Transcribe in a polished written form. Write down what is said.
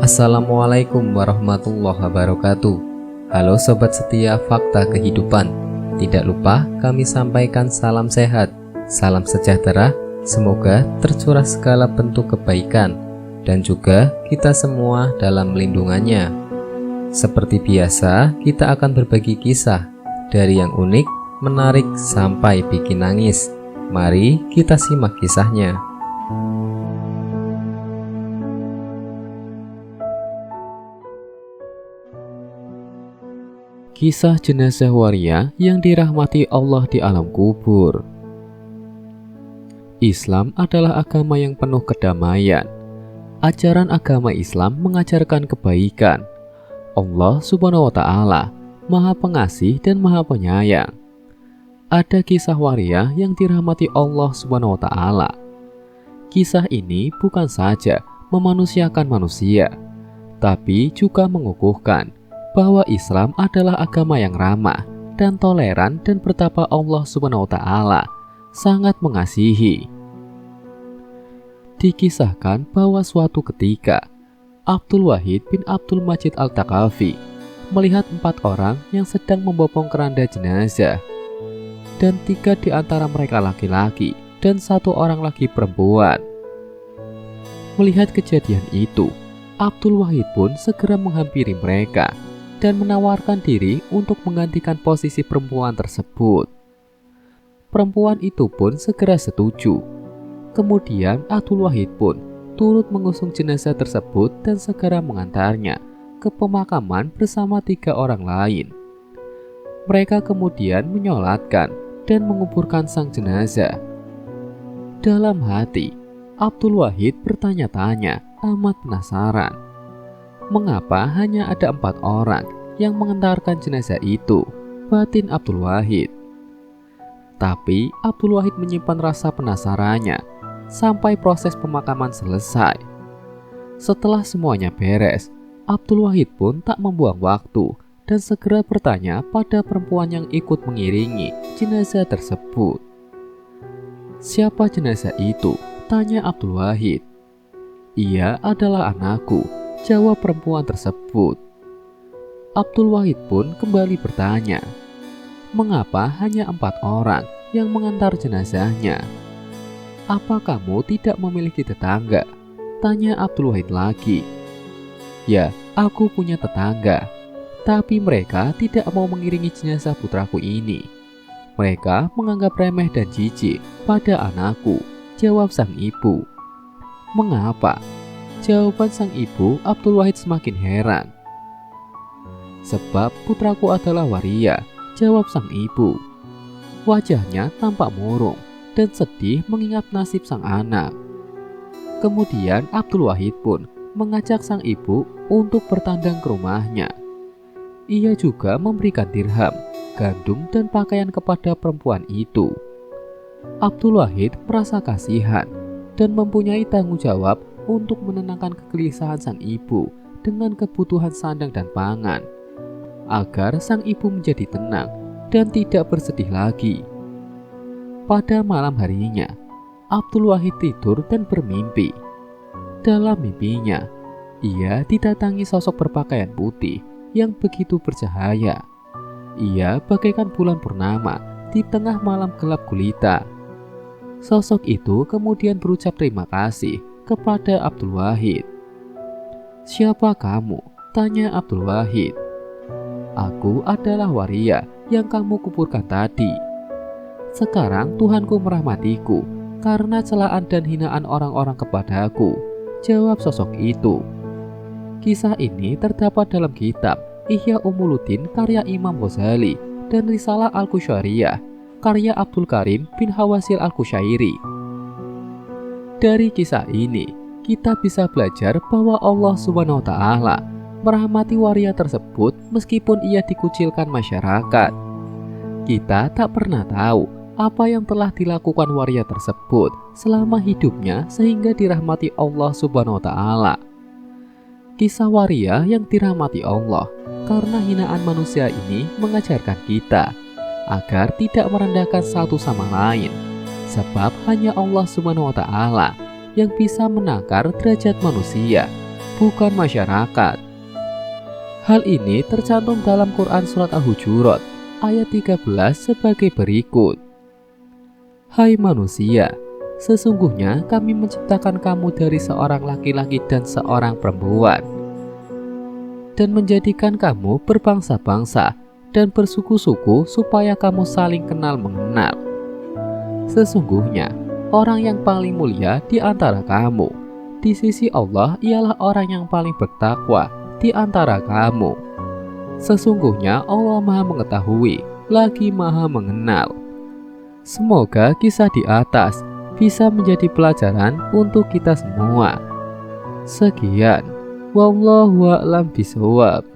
Assalamualaikum warahmatullahi wabarakatuh. Halo sobat setia Fakta Kehidupan. Tidak lupa kami sampaikan salam sehat, salam sejahtera. Semoga tercurah segala bentuk kebaikan dan juga kita semua dalam lindungannya. Seperti biasa, kita akan berbagi kisah dari yang unik, menarik sampai bikin nangis. Mari kita simak kisahnya. Kisah jenazah waria yang dirahmati Allah di alam kubur. Islam adalah agama yang penuh kedamaian. Ajaran agama Islam mengajarkan kebaikan. Allah Subhanahu wa Ta'ala Maha Pengasih dan Maha Penyayang. Ada kisah waria yang dirahmati Allah Subhanahu wa Ta'ala. Kisah ini bukan saja memanusiakan manusia, tapi juga mengukuhkan bahwa Islam adalah agama yang ramah dan toleran dan betapa Allah Subhanahu wa Ta'ala sangat mengasihi. Dikisahkan bahwa suatu ketika Abdul Wahid bin Abdul Majid Al-Thaqafi melihat 4 orang yang sedang membopong keranda jenazah, dan 3 di antara mereka laki-laki dan 1 orang lagi perempuan. Melihat kejadian itu, Abdul Wahid pun segera menghampiri mereka dan menawarkan diri untuk menggantikan posisi perempuan tersebut. Perempuan itu pun segera setuju. Kemudian Abdul Wahid pun turut mengusung jenazah tersebut dan segera mengantarnya ke pemakaman bersama 3 orang lain. Mereka kemudian menyolatkan dan menguburkan sang jenazah. Dalam hati, Abdul Wahid bertanya-tanya, amat penasaran. Mengapa hanya ada 4 orang yang mengantarkan jenazah itu? Batin Abdul Wahid. Tapi Abdul Wahid menyimpan rasa penasarannya sampai proses pemakaman selesai. Setelah semuanya beres, Abdul Wahid pun tak membuang waktu dan segera bertanya pada perempuan yang ikut mengiringi jenazah tersebut. Siapa jenazah itu? Tanya Abdul Wahid. Ia adalah anakku, jawab perempuan tersebut. Abdul Wahid pun kembali bertanya, mengapa hanya 4 orang yang mengantar jenazahnya? Apa kamu tidak memiliki tetangga? Tanya Abdul Wahid lagi. Ya, aku punya tetangga, tapi mereka tidak mau mengiringi jenazah putraku ini. Mereka menganggap remeh dan jijik pada anakku, jawab sang ibu. Mengapa? Jawaban sang ibu, Abdul Wahid semakin heran. Sebab putraku adalah waria, jawab sang ibu. Wajahnya tampak murung dan sedih mengingat nasib sang anak. Kemudian Abdul Wahid pun mengajak sang ibu untuk bertandang ke rumahnya. Ia juga memberikan dirham, gandum dan pakaian kepada perempuan itu. Abdul Wahid merasa kasihan dan mempunyai tanggung jawab untuk menenangkan kegelisahan sang ibu dengan kebutuhan sandang dan pangan, agar sang ibu menjadi tenang dan tidak bersedih lagi. Pada malam harinya, Abdul Wahid tidur dan bermimpi. Dalam mimpinya, ia didatangi sosok berpakaian putih yang begitu bercahaya. Ia bagaikan bulan purnama di tengah malam gelap gulita. Sosok itu kemudian berucap terima kasih kepada Abdul Wahid. Siapa kamu? Tanya Abdul Wahid. Aku adalah waria yang kamu kuburkan tadi. Sekarang Tuhanku merahmatiku karena celaan dan hinaan orang-orang kepadaku, jawab sosok itu. Kisah ini terdapat dalam kitab Ihya Ulumuddin karya Imam Ghazali dan Risalah Al-Qusyariyah karya Abdul Karim bin Hawasil Al-Qusyairi. Dari kisah ini, kita bisa belajar bahwa Allah Subhanahu wa Ta'ala merahmati waria tersebut meskipun ia dikucilkan masyarakat. Kita tak pernah tahu apa yang telah dilakukan waria tersebut selama hidupnya sehingga dirahmati Allah Subhanahu wa Ta'ala. Kisah waria yang dirahmati Allah karena hinaan manusia ini mengajarkan kita agar tidak merendahkan satu sama lain, sebab hanya Allah Subhanahu wa Ta'ala yang bisa menakar derajat manusia bukan masyarakat. Hal ini tercantum dalam Quran Surat Al-Hujurat ayat 13 sebagai berikut. Hai manusia, sesungguhnya kami menciptakan kamu dari seorang laki-laki dan seorang perempuan, dan menjadikan kamu berbangsa-bangsa dan bersuku-suku supaya kamu saling kenal mengenal. Sesungguhnya, orang yang paling mulia di antara kamu di sisi Allah ialah orang yang paling bertakwa di antara kamu. Sesungguhnya Allah Maha Mengetahui lagi Maha Mengenal. Semoga kisah di atas bisa menjadi pelajaran untuk kita semua. Sekian, wallahu a'lam bishawab.